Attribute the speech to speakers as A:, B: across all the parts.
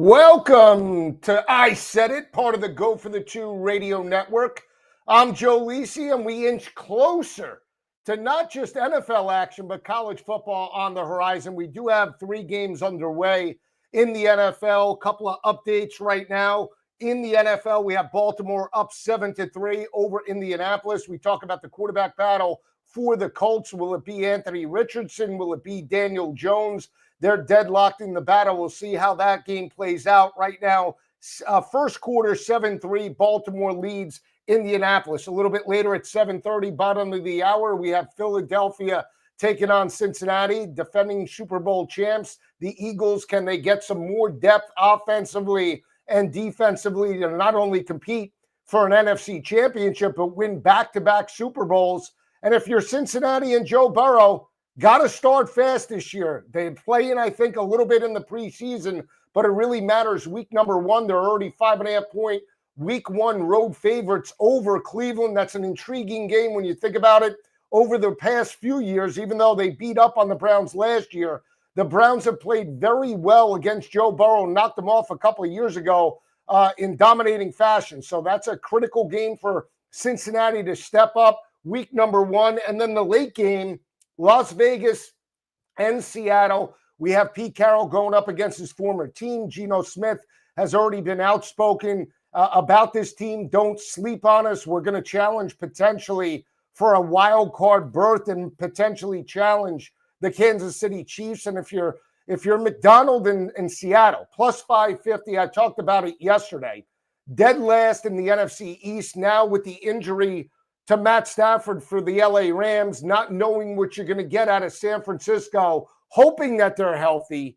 A: Welcome to I Said It, part of the Go for the Two radio network. I'm Joe Lisi, and we inch closer to not just NFL action, but college football on the horizon. We do have 3 games underway in the NFL. A couple of updates right now. In the NFL, we have Baltimore up 7-3 over Indianapolis. We talk about the quarterback battle for the Colts. Will it be Anthony Richardson? Will it be Daniel Jones? They're deadlocked in the battle. We'll see how that game plays out. Right now, first quarter, 7-3, Baltimore leads Indianapolis. A little bit later at 7:30, bottom of the hour, we have Philadelphia taking on Cincinnati, defending Super Bowl champs. The Eagles, can they get some more depth offensively and defensively to not only compete for an NFC championship, but win back-to-back Super Bowls? And if you're Cincinnati and Joe Burrow, got to start fast this year. They're playing, I think, a little bit in the preseason, but it really matters. Week number 1, they're already 5.5-point week 1 road favorites over Cleveland. That's an intriguing game when you think about it. Over the past few years, even though they beat up on the Browns last year, the Browns have played very well against Joe Burrow and knocked them off a couple of years ago in dominating fashion. So that's a critical game for Cincinnati to step up week number 1. And then the late game, Las Vegas and Seattle. We have Pete Carroll going up against his former team. Geno Smith has already been outspoken about this team. Don't sleep on us. We're going to challenge potentially for a wild card berth and potentially challenge the Kansas City Chiefs. And if you're McDonald in Seattle, plus 550, I talked about it yesterday. Dead last in the NFC East now with the injury to Matt Stafford for the LA Rams, not knowing what you're going to get out of San Francisco, hoping that they're healthy.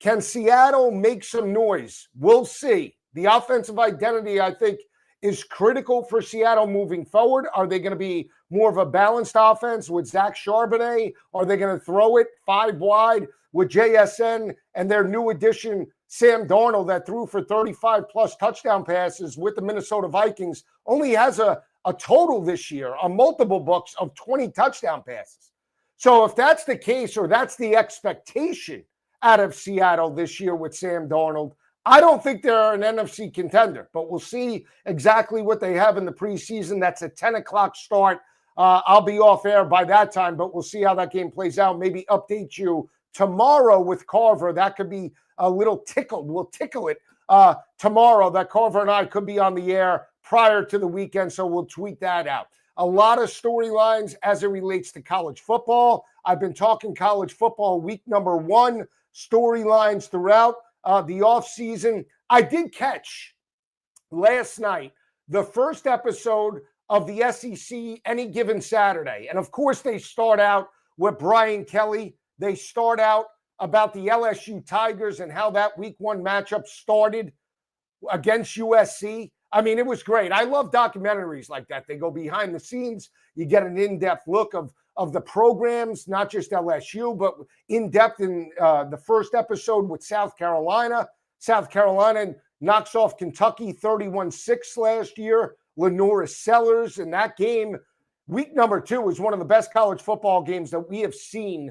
A: Can Seattle make some noise? We'll see. The offensive identity, I think, is critical for Seattle moving forward. Are they going to be more of a balanced offense with Zach Charbonnet? Are they going to throw it 5 wide with JSN and their new addition, Sam Darnold, that threw for 35-plus touchdown passes with the Minnesota Vikings, only has a total this year on multiple books of 20 touchdown passes. So if that's the case, or that's the expectation out of Seattle this year with Sam Darnold, I don't think they're an NFC contender, but we'll see exactly what they have in the preseason. That's a 10 o'clock start. I'll be off air by that time, but we'll see how that game plays out. Maybe update you tomorrow with Carver. That could be a little tickled. We'll tickle it tomorrow that Carver and I could be on the air prior to the weekend, so we'll tweet that out. A lot of storylines as it relates to college football. I've been talking college football week number 1, storylines throughout the offseason. I did catch last night the first episode of the SEC Any Given Saturday. And of course, they start out with Brian Kelly. They start out about the LSU Tigers and how that week 1 matchup started against USC. I mean, it was great. I love documentaries like that. They go behind the scenes. You get an in-depth look of the programs, not just LSU, but in-depth in the first episode with South Carolina. South Carolina knocks off Kentucky 31-6 last year. Lenora Sellers in that game. Week number 2 was one of the best college football games that we have seen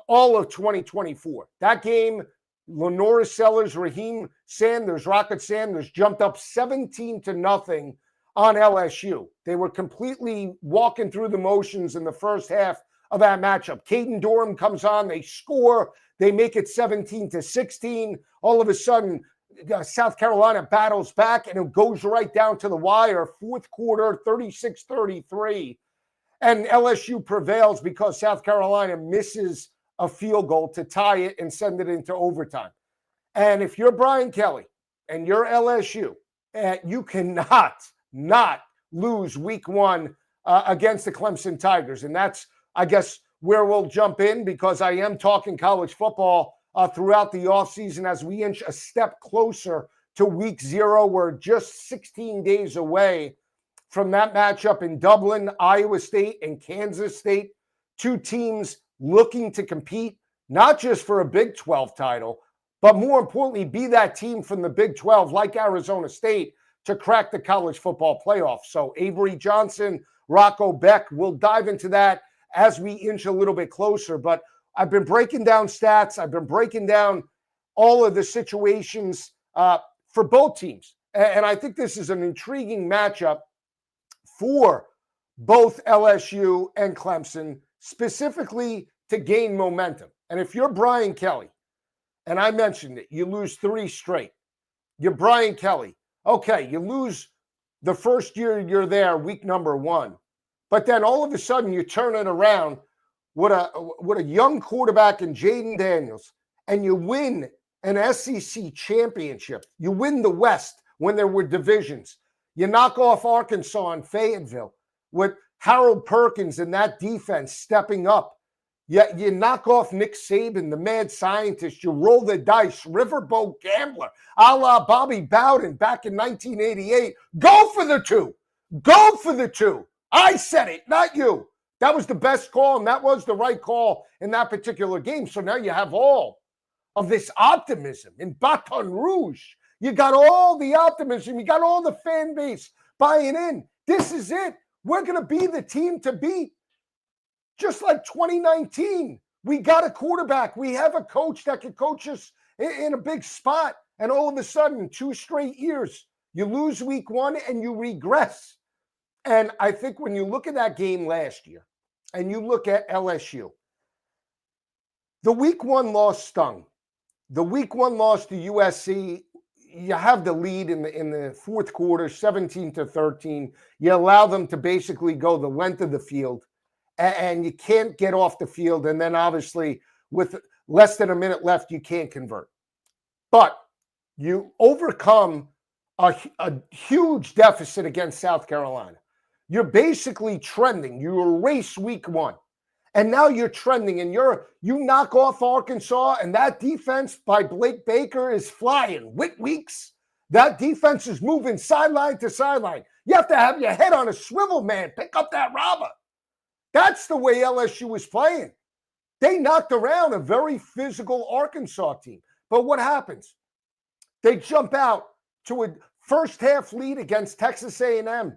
A: all of 2024. That game, Lenora Sellers, Raheem Sanders, Rocket Sanders, jumped up 17-0 on LSU. They were completely walking through the motions in the first half of that matchup. Caden Durham comes on, they score, they make it 17-16. All of a sudden, South Carolina battles back, and it goes right down to the wire. Fourth quarter, 36-33. And LSU prevails because South Carolina misses a field goal to tie it and send it into overtime. And if you're Brian Kelly and you're LSU, you cannot not lose week 1 against the Clemson Tigers. And that's, I guess, where we'll jump in, because I am talking college football throughout the offseason as we inch a step closer to week 0. We're just 16 days away from that matchup in Dublin. Iowa State and Kansas State, 2 teams looking to compete, not just for a Big 12 title, but more importantly, be that team from the Big 12, like Arizona State, to crack the college football playoff. So Avery Johnson, Rocco Beck, we'll dive into that as we inch a little bit closer. But I've been breaking down stats. I've been breaking down all of the situations for both teams. And I think this is an intriguing matchup for both LSU and Clemson, specifically to gain momentum. And if you're Brian Kelly, and I mentioned it, you lose 3 straight. You're Brian Kelly. Okay, you lose the first year you're there, week number 1. But then all of a sudden you turn it around with a young quarterback in Jaden Daniels, and you win an SEC championship. You win the West when there were divisions. You knock off Arkansas and Fayetteville with Harold Perkins and that defense stepping up. You knock off Nick Saban, the mad scientist. You roll the dice, riverboat gambler, a la Bobby Bowden back in 1988. Go for the 2. Go for the 2. I said it, not you. That was the best call, and that was the right call in that particular game. So now you have all of this optimism in Baton Rouge. You got all the optimism. You got all the fan base buying in. This is it. We're going to be the team to beat. Just like 2019, we got a quarterback. We have a coach that can coach us in a big spot. And all of a sudden, 2 straight years, you lose week 1 and you regress. And I think when you look at that game last year and you look at LSU, the week 1 loss stung. The week 1 loss to USC, you have the lead in the fourth quarter, 17-13. You allow them to basically go the length of the field, and you can't get off the field. And then obviously with less than a minute left, you can't convert. But you overcome a huge deficit against South Carolina. You're basically trending. You erase week 1. And now you're trending, and you knock off Arkansas, and that defense by Blake Baker is flying. Whit Weeks, that defense is moving sideline to sideline. You have to have your head on a swivel, man. Pick up that robber. That's the way LSU was playing. They knocked around a very physical Arkansas team. But what happens? They jump out to a first half lead against Texas A&M.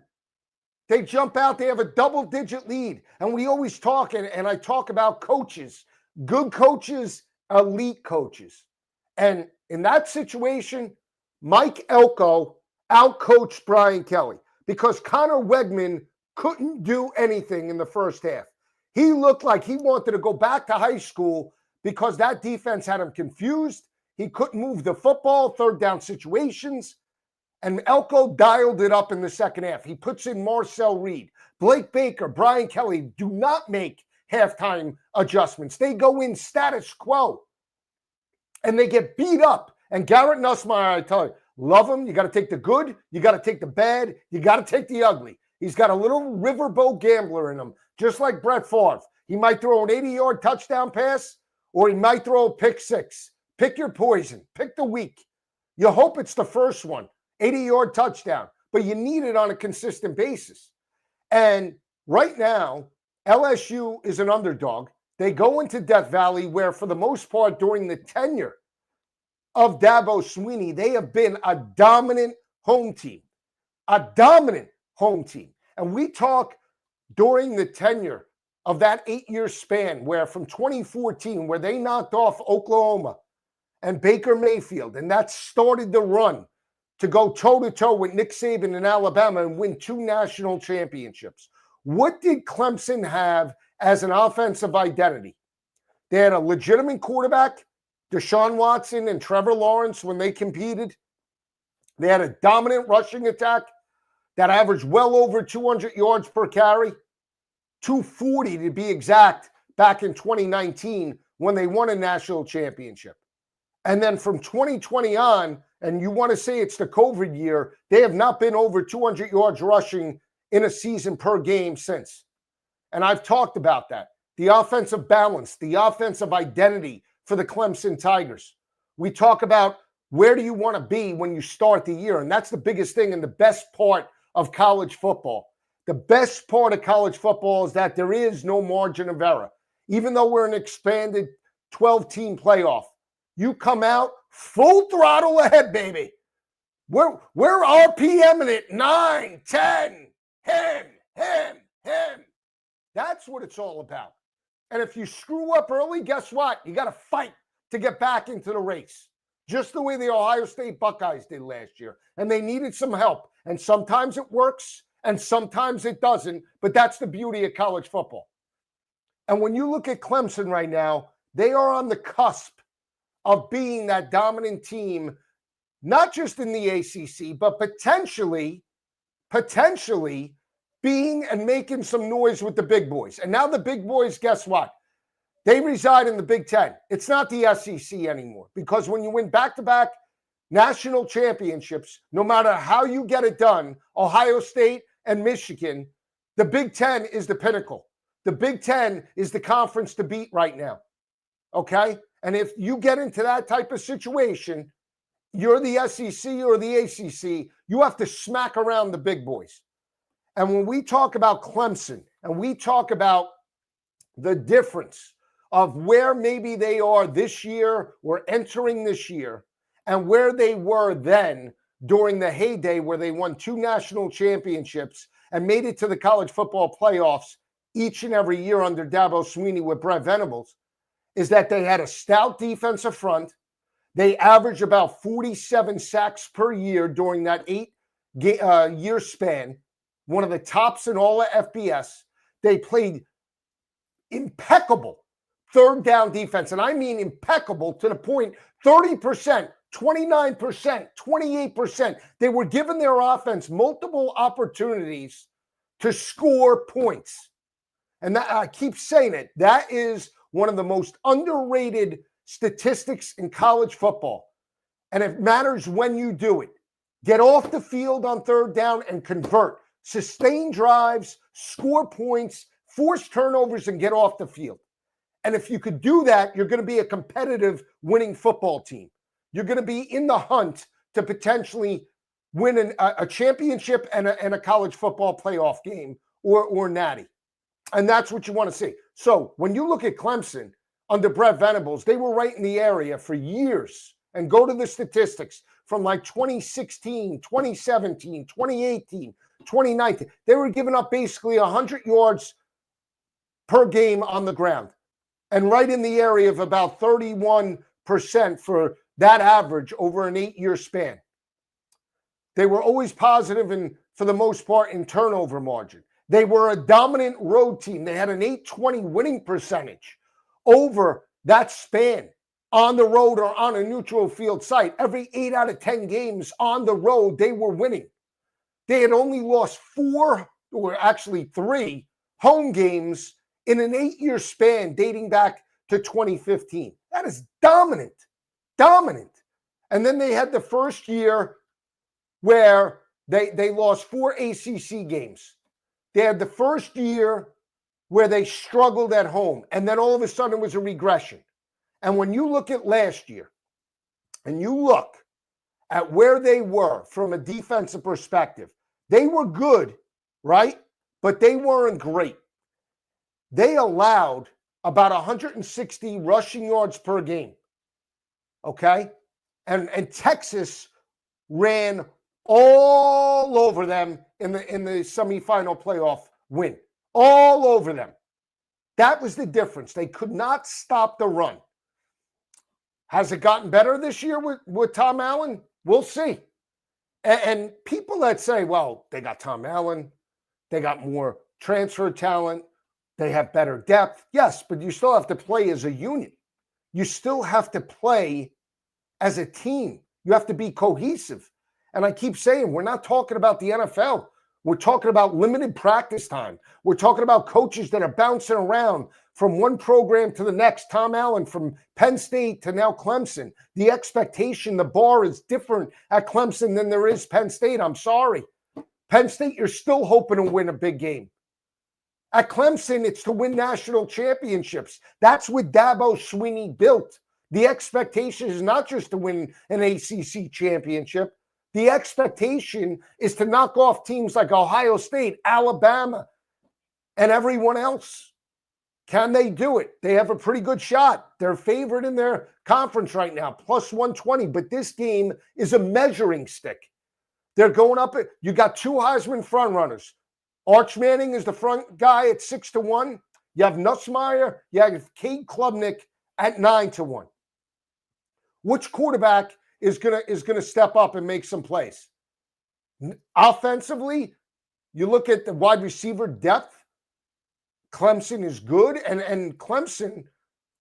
A: They jump out, they have a double-digit lead. And we always talk, and I talk about coaches, good coaches, elite coaches. And in that situation, Mike Elko outcoached Brian Kelly because Connor Wegman couldn't do anything in the first half. He looked like he wanted to go back to high school because that defense had him confused. He couldn't move the football, third down situations. And Elko dialed it up in the second half. He puts in Marcel Reed. Blake Baker, Brian Kelly do not make halftime adjustments. They go in status quo. And they get beat up. And Garrett Nussmeier, I tell you, love him. You got to take the good. You got to take the bad. You got to take the ugly. He's got a little riverboat gambler in him, just like Brett Favre. He might throw an 80-yard touchdown pass, or he might throw a pick 6. Pick your poison. Pick the week. You hope it's the first one. 80-yard touchdown, but you need it on a consistent basis. And right now, LSU is an underdog. They go into Death Valley where, for the most part, during the tenure of Dabo Swinney, they have been a dominant home team. A dominant home team. And we talk during the tenure of that 8-year span where from 2014, where they knocked off Oklahoma and Baker Mayfield, and that started the run to go toe-to-toe with Nick Saban in Alabama and win 2 national championships. What did Clemson have as an offensive identity? They had a legitimate quarterback, Deshaun Watson and Trevor Lawrence, when they competed. They had a dominant rushing attack that averaged well over 200 yards per carry, 240 to be exact, back in 2019 when they won a national championship. And then from 2020 on, and you want to say it's the COVID year, they have not been over 200 yards rushing in a season per game since. And I've talked about that. The offensive balance, the offensive identity for the Clemson Tigers. We talk about where do you want to be when you start the year, and that's the biggest thing and the best part of college football. The best part of college football is that there is no margin of error. Even though we're an expanded 12-team playoff, you come out full throttle ahead, baby. We're RPMing it 9, 10, hem. That's what it's all about. And if you screw up early, guess what? You got to fight to get back into the race. just the way the Ohio State Buckeyes did last year. And they needed some help. And sometimes it works and sometimes it doesn't. But that's the beauty of college football. And when you look at Clemson right now, they are on the cusp of being that dominant team, not just in the ACC, but potentially being and making some noise with the big boys. And now the big boys, guess what? They reside in the Big Ten. It's not the SEC anymore, because when you win back-to-back national championships, no matter how you get it done, Ohio State and Michigan, the Big Ten is the pinnacle. The Big Ten is the conference to beat right now, okay? And if you get into that type of situation, you're the SEC or the ACC, you have to smack around the big boys. And when we talk about Clemson and we talk about the difference of where maybe they are this year or entering this year and where they were then during the heyday where they won 2 national championships and made it to the college football playoffs each and every year under Dabo Swinney with Brent Venables, is that they had a stout defensive front. They averaged about 47 sacks per year during that 8-year span, one of the tops in all of FBS. They played impeccable third down defense, and I mean impeccable to the point 30%, 29%, 28%. They were giving their offense multiple opportunities to score points. And that, I keep saying it, that is one of the most underrated statistics in college football. And it matters when you do it. Get off the field on third down and convert. Sustain drives, score points, force turnovers, and get off the field. And if you could do that, you're going to be a competitive winning football team. You're going to be in the hunt to potentially win a championship and a college football playoff game or natty. And that's what you want to see. So when you look at Clemson under Brent Venables, they were right in the area for years. And go to the statistics from like 2016, 2017, 2018, 2019. They were giving up basically 100 yards per game on the ground. And right in the area of about 31% for that average over an 8-year span. They were always positive and, for the most part, in turnover margin. They were a dominant road team. They had an 820 winning percentage over that span on the road or on a neutral field site. Every 8 out of 10 games on the road, they were winning. They had only lost 4, or actually 3, home games in an 8-year span dating back to 2015. That is dominant. And then they had the first year where they lost 4 ACC games. They had the first year where they struggled at home, and then all of a sudden it was a regression. And when you look at last year, and you look at where they were from a defensive perspective, they were good, right? But they weren't great. They allowed about 160 rushing yards per game, okay? And Texas ran all over them in the semifinal playoff win. All over them. That was the difference. They could not stop the run. Has it gotten better this year with Tom Allen? We'll see. And people that say, well, they got Tom Allen, they got more transfer talent, they have better depth. Yes, but you still have to play as a unit. You still have to play as a team. You have to be cohesive. And I keep saying, we're not talking about the NFL. We're talking about limited practice time. We're talking about coaches that are bouncing around from one program to the next. Tom Allen from Penn State to now Clemson. The expectation, the bar is different at Clemson than there is Penn State. I'm sorry. Penn State, you're still hoping to win a big game. At Clemson, it's to win national championships. That's what Dabo Swinney built. The expectation is not just to win an ACC championship. The expectation is to knock off teams like Ohio State, Alabama, and everyone else. Can they do it? They have a pretty good shot. They're favored in their conference right now, plus 120. But this game is a measuring stick. They're going up. You got 2 Heisman frontrunners. Arch Manning is the front guy at 6-1. You have Nussmeier. You have Cade Klubnik at 9-1. Which quarterback is gonna step up and make some plays? Offensively, you look at the wide receiver depth. Clemson is good, and Clemson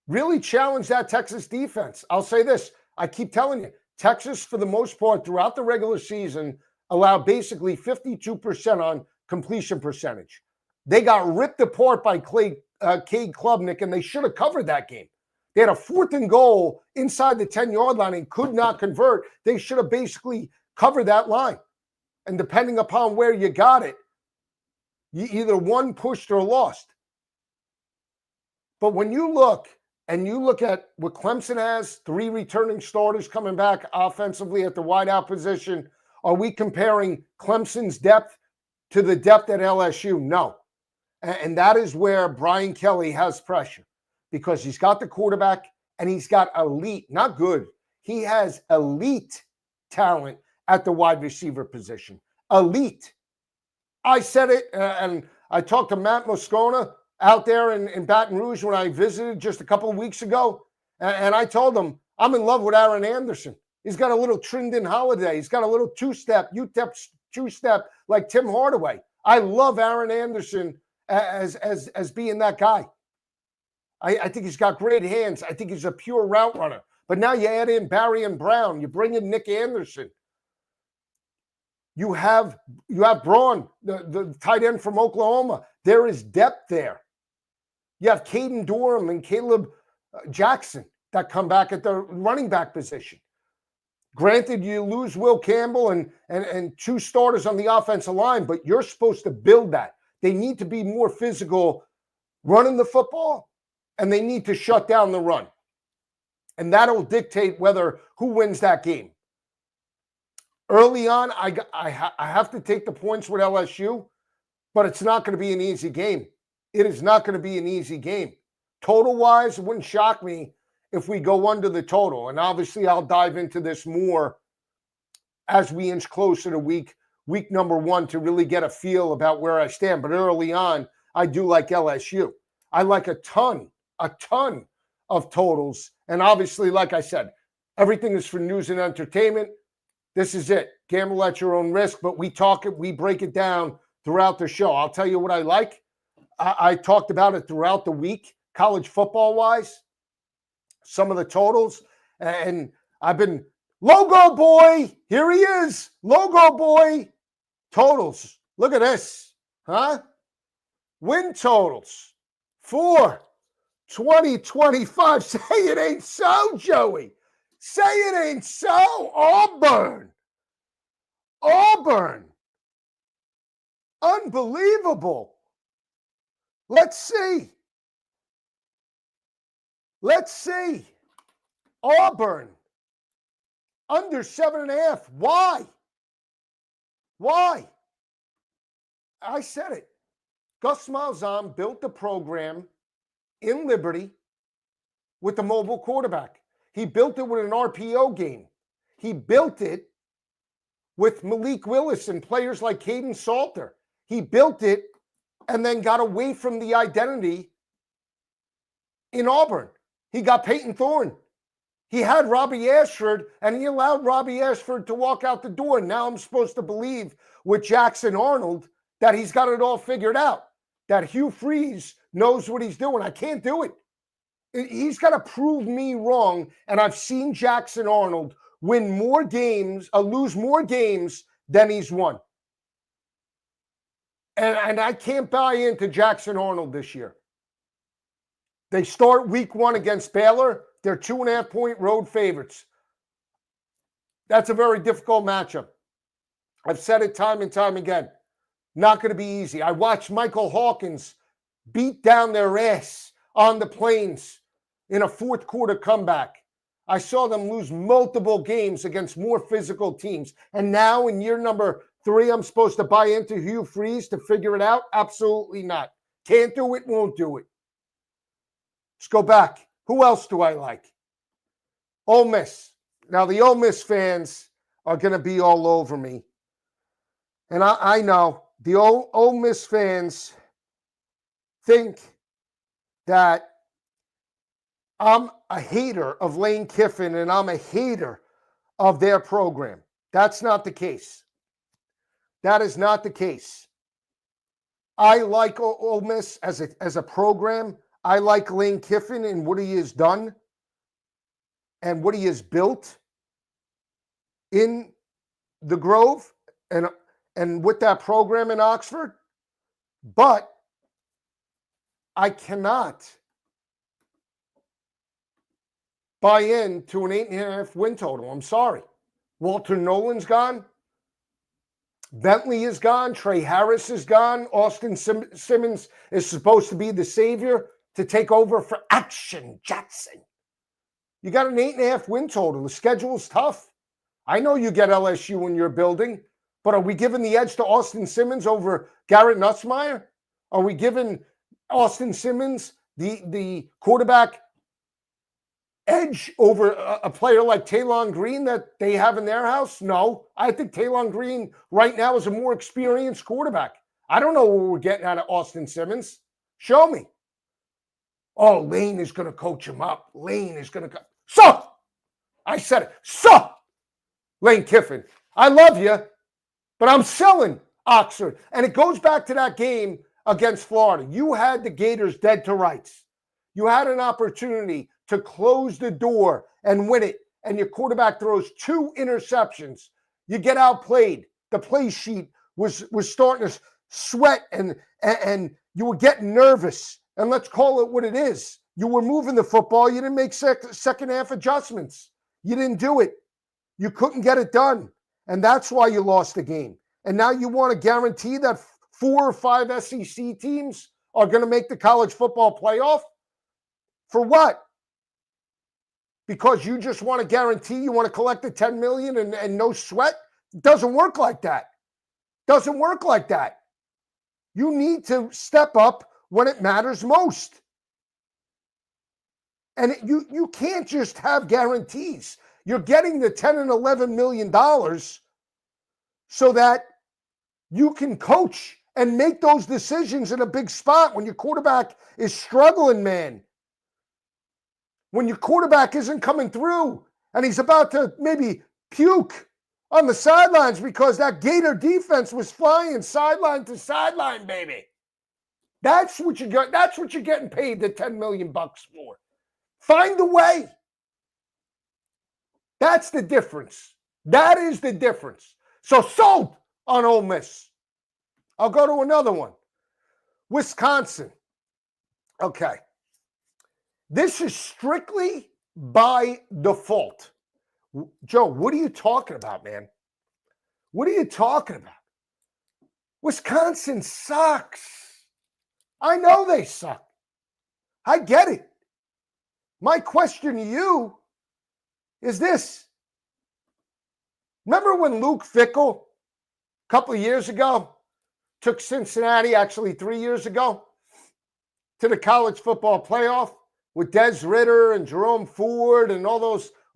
A: really challenged that Texas defense. I'll say this. I keep telling you, Texas, for the most part, throughout the regular season, allowed basically 52% on completion percentage. They got ripped apart by Cade Klubnik, and they should have covered that game. They had a 4th and goal inside the 10-yard line and could not convert. They should have basically covered that line. And depending upon where you got it, you either won, pushed, or lost. But when you look at what Clemson has, 3 returning starters coming back offensively at the wideout position, are we comparing Clemson's depth to the depth at LSU? No. And that is where Brian Kelly has pressure, because he's got the quarterback and he's got elite, not good. He has elite talent at the wide receiver position. Elite. I said it, and I talked to Matt Moscona out there in Baton Rouge when I visited just a couple of weeks ago, and I told him, I'm in love with Aaron Anderson. He's got a little Trindon Holiday. He's got a little two-step, UTEP two-step like Tim Hardaway. I love Aaron Anderson as being that guy. I think he's got great hands. I think he's a pure route runner. But now you add in Barry and Brown. You bring in Nick Anderson. You have Braun, the tight end from Oklahoma. There is depth there. You have Caden Durham and Caleb Jackson that come back at the running back position. Granted, you lose Will Campbell and 2 starters on the offensive line, but you're supposed to build that. They need to be more physical running the football, and they need to shut down the run. And that'll dictate who wins that game. Early on, I have to take the points with LSU, but it's not going to be an easy game. It is not going to be an easy game. Total-wise, it wouldn't shock me if we go under the total. And obviously, I'll dive into this more as we inch closer to week number 1 to really get a feel about where I stand. But early on, I do like LSU. I like a ton of totals. And obviously, like I said, everything is for news and entertainment. This is it. Gamble at your own risk, but we break it down throughout the show. I'll tell you what I like. I talked about it throughout the week, college football-wise, some of the totals, and I've been, logo boy, here he is, logo boy, totals. Look at this, huh? Win totals for 2025. Say it ain't so, Joey. Say it ain't so. Auburn. Unbelievable. Let's see. Auburn. Under 7.5. Why? I said it. Gus Malzahn built the program in Liberty with the mobile quarterback. He built it with an RPO game. He built it with Malik Willis and players like Caden Salter. He built it and then got away from the identity in Auburn. He got Peyton Thorne. He had Robbie Ashford, and he allowed Robbie Ashford to walk out the door. Now I'm supposed to believe with Jackson Arnold that he's got it all figured out, that Hugh Freeze knows what he's doing. I can't do it. He's got to prove me wrong, and I've seen Jackson Arnold win more games, lose more games than he's won. And I can't buy into Jackson Arnold this year. They start week 1 against Baylor. They're 2.5-point road favorites. That's a very difficult matchup. I've said it time and time again. Not going to be easy. I watched Michael Hawkins beat down their ass on the Plains in a fourth quarter comeback. I saw them lose multiple games against more physical teams. And now in year number 3, I'm supposed to buy into Hugh Freeze to figure it out? Absolutely not. Can't do it, won't do it. Let's go back. Who else do I like? Ole Miss. Now, the Ole Miss fans are going to be all over me. And I know the Ole Miss fans think that I'm a hater of Lane Kiffin and I'm a hater of their program. That's not the case. That is not the case. I like Ole Miss as a program. I like Lane Kiffin and what he has done and what he has built in the Grove and with that program in Oxford. But I cannot buy into an 8.5 win total. I'm sorry. Walter Nolan's gone. Bentley is gone. Trey Harris is gone. Austin Simmons is supposed to be the savior to take over for Action Jackson. You got an 8.5 win total. The schedule's tough. I know you get LSU in your building, but are we giving the edge to Austin Simmons over Garrett Nussmeier? Are we giving Austin Simmons the quarterback edge over a player like Taylon Green that they have in their house? No. I think Taylon Green right now is a more experienced quarterback. I don't know what we're getting out of Austin Simmons. Show me. Oh, Lane is going to coach him up. Lane is going to – so, I said it. So, Lane Kiffin, I love you, but I'm selling Oxford. And it goes back to that game against Florida. You had the Gators dead to rights. You had an opportunity to close the door and win it, and your quarterback throws 2 interceptions. You get outplayed. The play sheet was starting to sweat, and you were getting nervous. And let's call it what it is. You were moving the football. You didn't make second half adjustments. You didn't do it. You couldn't get it done. And that's why you lost the game. And now you want to guarantee that 4 or 5 SEC teams are going to make the college football playoff? For what? Because you just want to guarantee you want to collect the $10 million and no sweat? It doesn't work like that. Doesn't work like that. You need to step up when it matters most. And you can't just have guarantees. You're getting the $10 and $11 million so that you can coach and make those decisions in a big spot when your quarterback is struggling, man. When your quarterback isn't coming through and he's about to maybe puke on the sidelines because that Gator defense was flying sideline to sideline, baby. That's what you got. That's what you're getting paid the $10 million for. Find a way. That's the difference. That is the difference. So sold on Ole Miss. I'll go to another one. Wisconsin. Okay. This is strictly by default. Joe, what are you talking about, man? What are you talking about? Wisconsin sucks. I know they suck. I get it. My question to you is this. Remember when Luke Fickell, a couple of years ago, took Cincinnati, actually 3 years ago, to the college football playoff with Des Ridder and Jerome Ford and all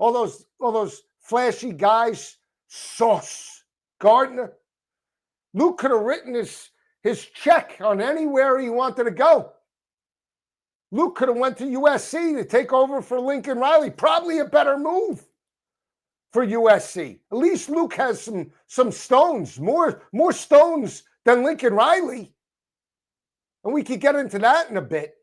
A: those flashy guys, Sauce Gardner? Luke could have written his check on anywhere he wanted to go. Luke could have went to USC to take over for Lincoln Riley. Probably a better move for USC. At least Luke has some stones, more stones than Lincoln Riley. And we could get into that in a bit.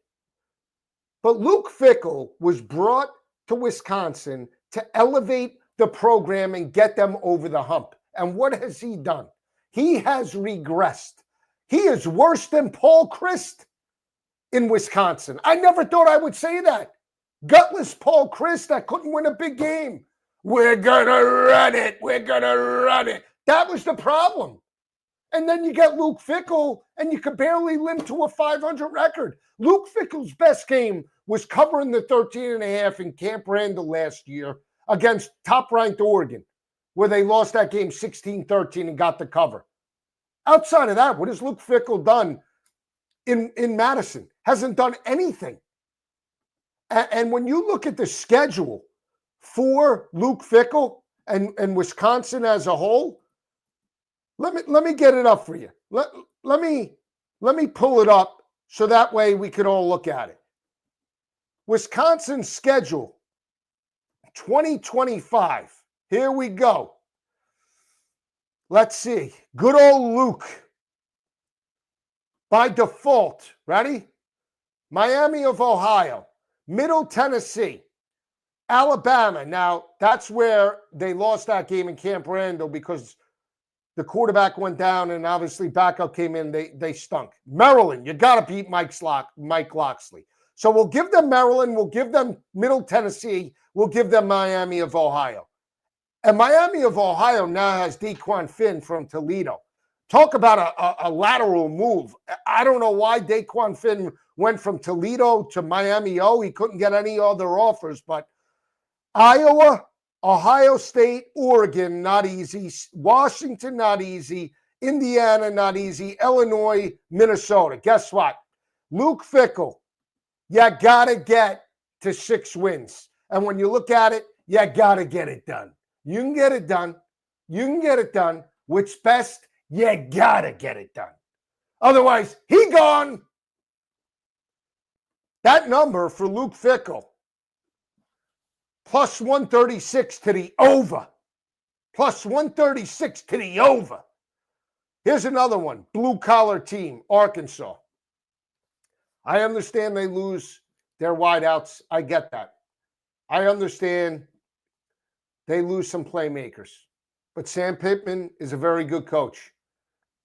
A: But Luke Fickell was brought to Wisconsin to elevate the program and get them over the hump. And what has he done? He has regressed. He is worse than Paul Chryst in Wisconsin. I never thought I would say that. Gutless Paul Chryst that couldn't win a big game. We're going to run it. We're going to run it. That was the problem. And then you get Luke Fickell, and you could barely limp to a 500 record. Luke Fickell's best game was covering the 13.5 in Camp Randall last year against top-ranked Oregon, where they lost that game 16-13 and got the cover. Outside of that, what has Luke Fickell done in Madison? Hasn't done anything. And when you look at the schedule for Luke Fickell and Wisconsin as a whole, let me get it up for you. Let me pull it up so that way we can all look at it. Wisconsin's schedule, 2025. Here we go. Let's see. Good old Luke. By default, ready? Miami of Ohio, Middle Tennessee, Alabama. Now, that's where they lost that game in Camp Randall because the quarterback went down and obviously backup came in. They stunk. Maryland, you got to beat Mike Locksley. So we'll give them Maryland. We'll give them Middle Tennessee. We'll give them Miami of Ohio. And Miami of Ohio now has Daquan Finn from Toledo. Talk about a lateral move. I don't know why Daquan Finn went from Toledo to Miami. He couldn't get any other offers, but Iowa, Ohio State, Oregon, not easy. Washington, not easy. Indiana, not easy. Illinois, Minnesota. Guess what? Luke Fickell, you got to get to 6 wins. And when you look at it, you got to get it done. You can get it done. You can get it done. Which best? You got to get it done. Otherwise, he gone. That number for Luke Fickell, plus 136 to the over. Plus 136 to the over. Here's another one. Blue-collar team, Arkansas. I understand they lose their wideouts. I get that. I understand they lose some playmakers. But Sam Pittman is a very good coach.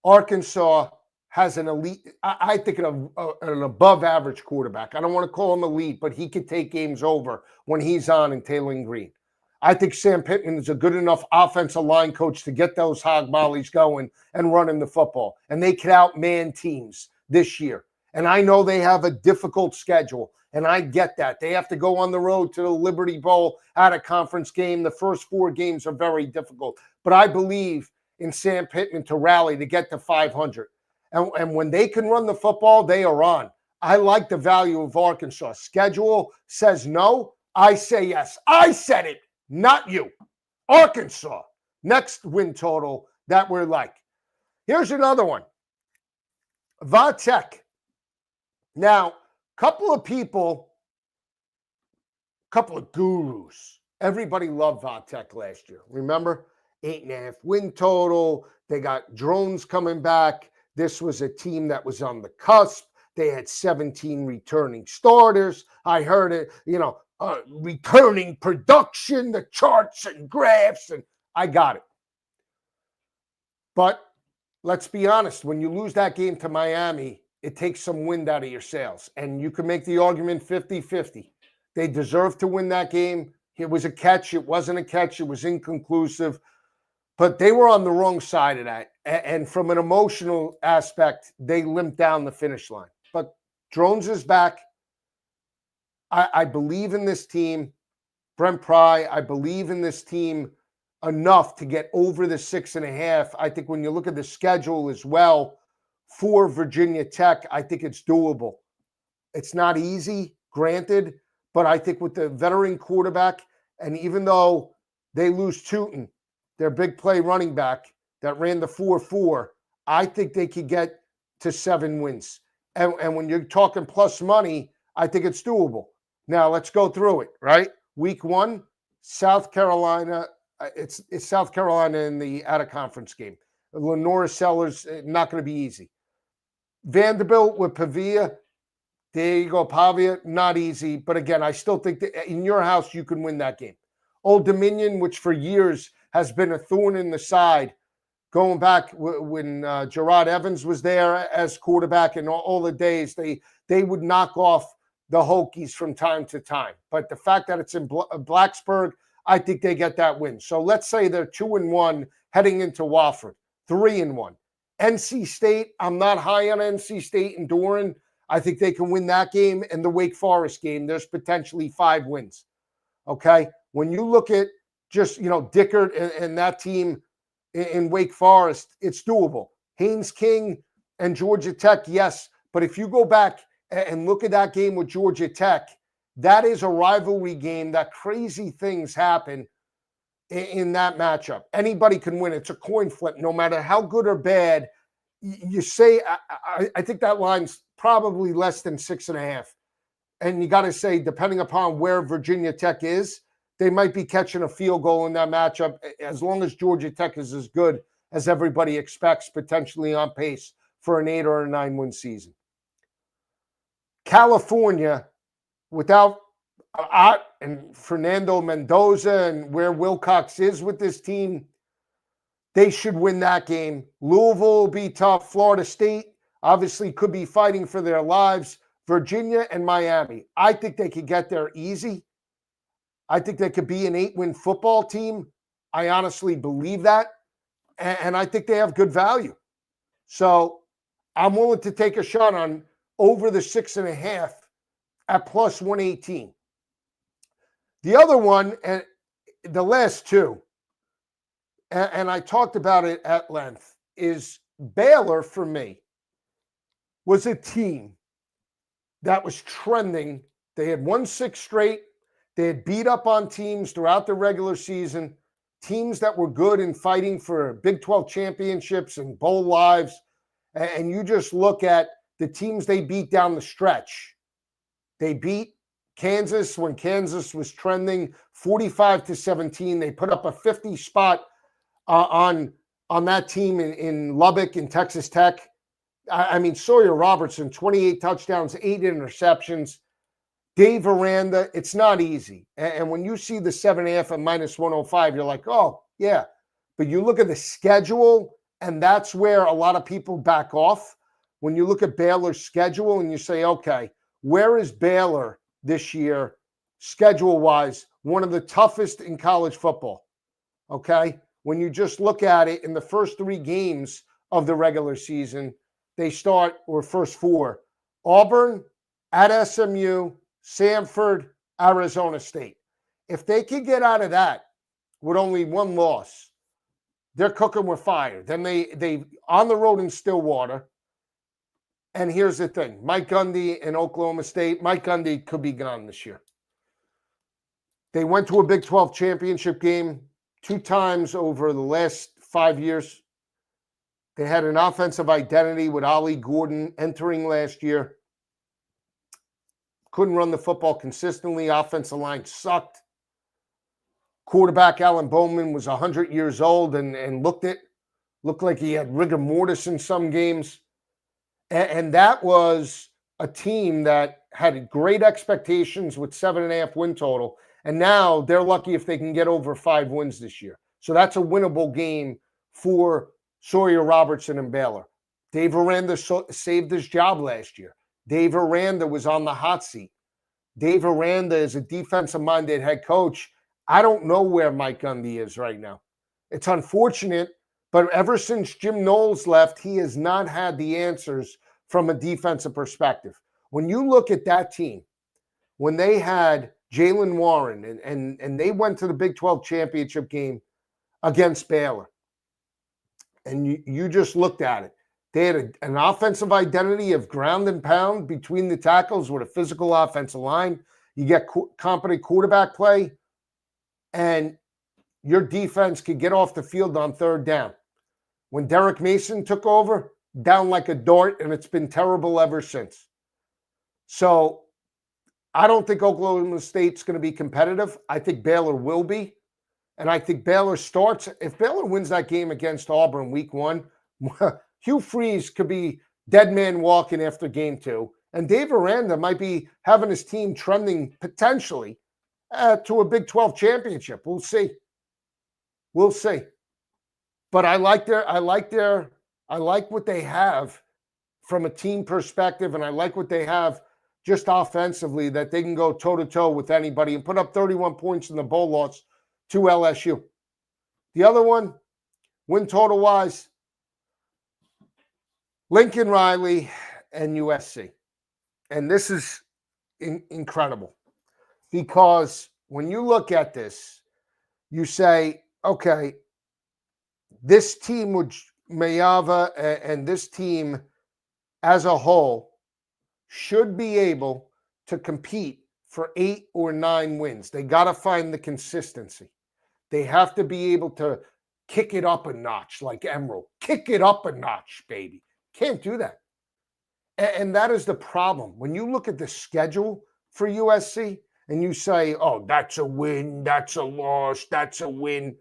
A: Arkansas has an elite, I think an above-average quarterback. I don't want to call him elite, but he could take games over when he's on in Taylor Green. I think Sam Pittman is a good enough offensive line coach to get those hog mollies going and running the football. And they can outman teams this year. And I know they have a difficult schedule, and I get that. They have to go on the road to the Liberty Bowl at a conference game. The first 4 games are very difficult. But I believe in Sam Pittman to rally to get to 500. And when they can run the football, they are on. I like the value of Arkansas. Schedule says no. I say yes. I said it, not you. Arkansas. Next win total that we're like. Here's another one. Vatek. Now, couple of gurus. Everybody loved Vatek last year. Remember? 8.5 win total. They got drones coming back. This was a team that was on the cusp. They had 17 returning starters. I heard it, returning production, the charts and graphs, and I got it. But let's be honest, when you lose that game to Miami, it takes some wind out of your sails. And you can make the argument 50-50. They deserved to win that game. It was a catch. It wasn't a catch. It was inconclusive. But they were on the wrong side of that. And from an emotional aspect, they limped down the finish line. But Drones is back. I believe in this team. Brent Pry, I believe in this team enough to get over the 6.5. I think when you look at the schedule as well for Virginia Tech, I think it's doable. It's not easy, granted, but I think with the veteran quarterback, and even though they lose Tootin, their big play running back that ran the 4.4, I think they could get to 7 wins. And when you're talking plus money, I think it's doable. Now, let's go through it, right? Week 1, South Carolina. It's South Carolina in the out-of-conference game. Lenora Sellers, not going to be easy. Vanderbilt with Pavia. There you go, Pavia, not easy. But again, I still think that in your house, you can win that game. Old Dominion, which for years has been a thorn in the side, going back when Gerard Evans was there as quarterback and all the days, they would knock off the Hokies from time to time. But the fact that it's in Blacksburg, I think they get that win. So let's say they're 2-1 heading into Wofford, 3-1. NC State, I'm not high on NC State and Doran. I think they can win that game. And the Wake Forest game, there's potentially 5 wins. Okay? When you look at just, Dickert and that team in Wake Forest, it's doable. Haynes King and Georgia Tech, yes. But if you go back and look at that game with Georgia Tech, that is a rivalry game that crazy things happen in that matchup. Anybody can win. It's a coin flip. No matter how good or bad, you say, I think that line's probably less than 6.5. And you got to say, depending upon where Virginia Tech is, they might be catching a field goal in that matchup as long as Georgia Tech is as good as everybody expects, potentially on pace for an 8 or a 9-win season. California, without Ott and Fernando Mendoza and where Wilcox is with this team, they should win that game. Louisville will be tough. Florida State obviously could be fighting for their lives. Virginia and Miami, I think they could get there easy. I think they could be an 8-win football team. I honestly believe that. And I think they have good value. So I'm willing to take a shot on over the 6.5 at plus 118. The other one, and the last two, and I talked about it at length, is Baylor for me was a team that was trending. They had won 6 straight. They had beat up on teams throughout the regular season, teams that were good and fighting for Big 12 championships and bowl lives. And you just look at the teams they beat down the stretch. They beat Kansas when Kansas was trending 45-17. They put up a 50 spot on that team in Lubbock and Texas Tech. I mean, Sawyer Robertson, 28 touchdowns, 8 interceptions. Dave Aranda, it's not easy. And when you see the 7.5 at minus 105, you're like, oh, yeah. But you look at the schedule, and that's where a lot of people back off. When you look at Baylor's schedule and you say, okay, where is Baylor this year, schedule-wise, one of the toughest in college football, okay? When you just look at it in the first 3 games of the regular season, they start, or first 4, Auburn, at SMU, Samford, Arizona State. If they can get out of that with only 1 loss, they're cooking with fire. Then they on the road in Stillwater. And here's the thing. Mike Gundy in Oklahoma State. Mike Gundy could be gone this year. They went to a Big 12 championship game 2 times over the last 5 years. They had an offensive identity with Ollie Gordon entering last year. Couldn't run the football consistently. Offensive line sucked. Quarterback Alan Bowman was 100 years old and looked like he had rigor mortis in some games. And that was a team that had great expectations with 7.5 win total. And now they're lucky if they can get over 5 wins this year. So that's a winnable game for Sawyer Robertson and Baylor. Dave Aranda saved his job last year. Dave Aranda was on the hot seat. Dave Aranda is a defensive-minded head coach. I don't know where Mike Gundy is right now. It's unfortunate, but ever since Jim Knowles left, he has not had the answers from a defensive perspective. When you look at that team, when they had Jaylen Warren and they went to the Big 12 championship game against Baylor, and you just looked at it, they had an offensive identity of ground and pound between the tackles with a physical offensive line. You get competent quarterback play, and your defense could get off the field on 3rd down. When Derek Mason took over, down like a dart, and it's been terrible ever since. So I don't think Oklahoma State's going to be competitive. I think Baylor will be. And I think Baylor starts, if Baylor wins that game against Auburn week 1, Hugh Freeze could be dead man walking after game 2. And Dave Aranda might be having his team trending potentially to a Big 12 championship. We'll see. We'll see. But I like what they have from a team perspective, and I like what they have just offensively, that they can go toe-to-toe with anybody and put up 31 points in the bowl loss to LSU. The other one, win total-wise, Lincoln Riley and USC. And this is incredible because when you look at this, you say, okay, this team with Mayava and this team as a whole should be able to compete for 8 or 9 wins. They got to find the consistency. They have to be able to kick it up a notch like Emerald. Kick it up a notch, baby. Can't do that. And that is the problem. When you look at the schedule for USC, and you say, oh, that's a win, that's a loss, that's a win,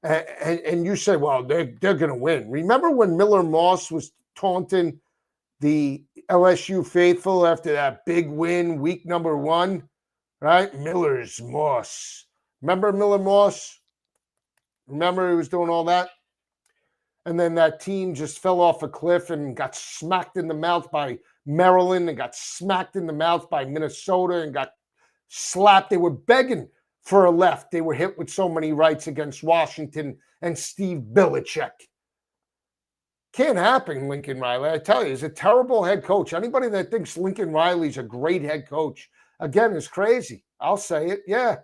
A: and you say, well, they're going to win. Remember when Miller Moss was taunting the LSU faithful after that big win, week number 1, right? Miller's Moss. Remember Miller Moss? Remember he was doing all that? And then that team just fell off a cliff and got smacked in the mouth by Maryland and got smacked in the mouth by Minnesota and got slapped. They were begging for a left. They were hit with so many rights against Washington and Steve Belichick. Can't happen, Lincoln Riley. I tell you, he's a terrible head coach. Anybody that thinks Lincoln Riley's a great head coach, again, is crazy. I'll say it. Yeah.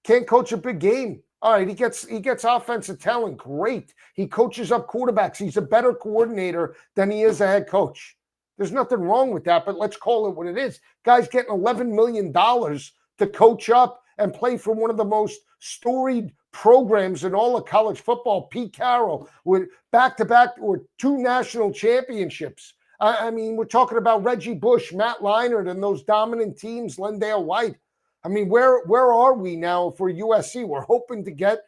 A: Can't coach a big game. All right, he gets offensive talent. Great. He coaches up quarterbacks. He's a better coordinator than he is a head coach. There's nothing wrong with that, but let's call it what it is. Guy's getting $11 million to coach up and play for one of the most storied programs in all of college football. Pete Carroll with back-to-back or 2 national championships. I mean, we're talking about Reggie Bush, Matt Leinart, and those dominant teams, Lendale White. I mean, where are we now for USC? We're hoping to get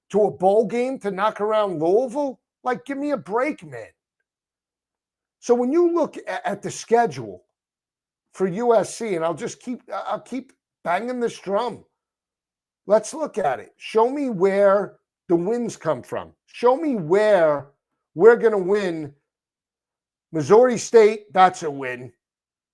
A: to a bowl game to knock around Louisville? Like, give me a break, man. So when you look at the schedule for USC, and I'll keep banging this drum. Let's look at it. Show me where the wins come from. Show me where we're going to win. Missouri State, that's a win.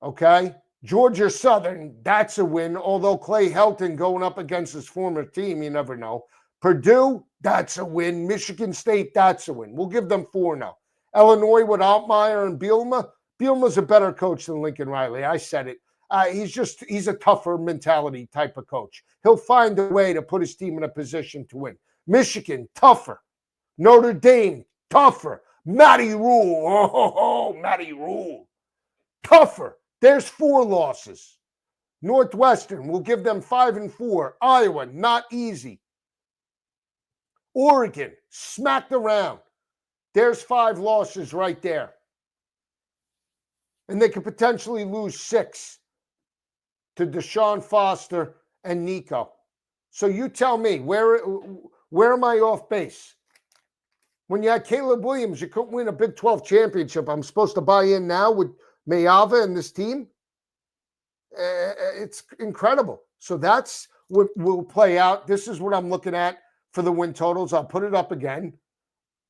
A: Okay? Georgia Southern, that's a win. Although Clay Helton going up against his former team, you never know. Purdue, that's a win. Michigan State, that's a win. We'll give them 4 now. Illinois with Altmaier and Bielema. Bielema's a better coach than Lincoln Riley. I said it. He's a tougher mentality type of coach. He'll find a way to put his team in a position to win. Michigan, tougher. Notre Dame, tougher. Matty Rule, Matty Rule, tougher. There's 4 losses. Northwestern, we'll give them 5 and 4. Iowa, not easy. Oregon, smacked around. There's 5 losses right there. And they could potentially lose 6 to Deshaun Foster and Nico. So you tell me, where am I off base? When you had Caleb Williams, you couldn't win a Big 12 championship. I'm supposed to buy in now with Mayava and this team? It's incredible. So that's what will play out. This is what I'm looking at for the win totals. I'll put it up again.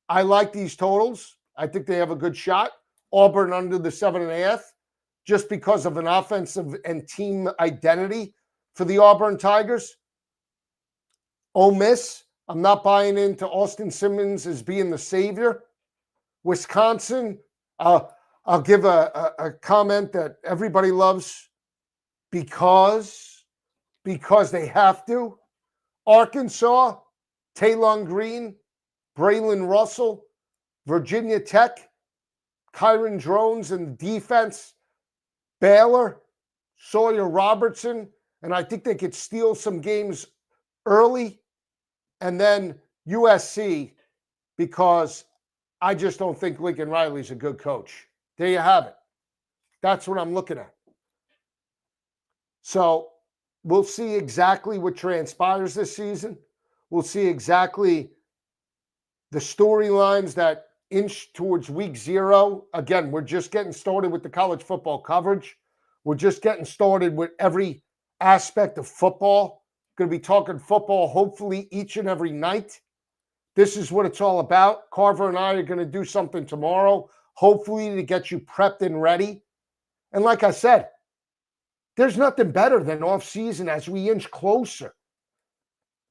A: I like these totals. I think they have a good shot. Auburn under the 7.5, just because of an offensive and team identity for the Auburn Tigers. Ole Miss, I'm not buying into Austin Simmons as being the savior. Wisconsin, I'll give a comment that everybody loves because they have to. Arkansas, Taylon Green, Braylon Russell, Virginia Tech, Kyron Drones and defense, Baylor, Sawyer Robertson, and I think they could steal some games early, and then USC, because I just don't think Lincoln Riley's a good coach. There you have it. That's what I'm looking at. So we'll see exactly what transpires this season. We'll see exactly the storylines that inch towards week 0. Again, we're just getting started with the college football coverage. We're just getting started with every aspect of football. Going to be talking football hopefully each and every night. This is what it's all about. Carver and I are going to do something tomorrow, hopefully to get you prepped and ready. And like I said, there's nothing better than off-season as we inch closer.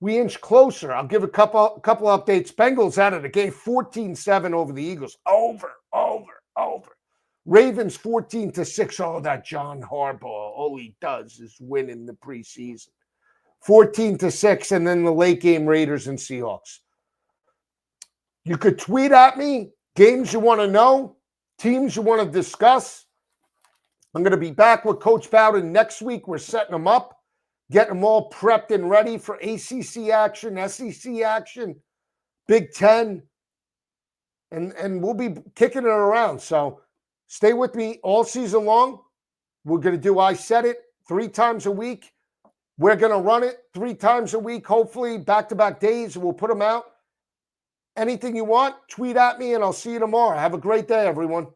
A: I'll give a couple updates. Bengals out of the game, 14-7 over the Eagles. Over. Ravens 14-6. Oh, that John Harbaugh. All he does is win in the preseason. 14-6, and then the late game Raiders and Seahawks. You could tweet at me games you want to know, teams you want to discuss. I'm going to be back with Coach Bowden next week. We're setting them up, getting them all prepped and ready for ACC action, SEC action, Big Ten, and we'll be kicking it around. So stay with me all season long. We're going to do I Said It 3 times a week. We're going to run it 3 times a week, hopefully back-to-back days. We'll put them out. Anything you want, tweet at me, and I'll see you tomorrow. Have a great day, everyone.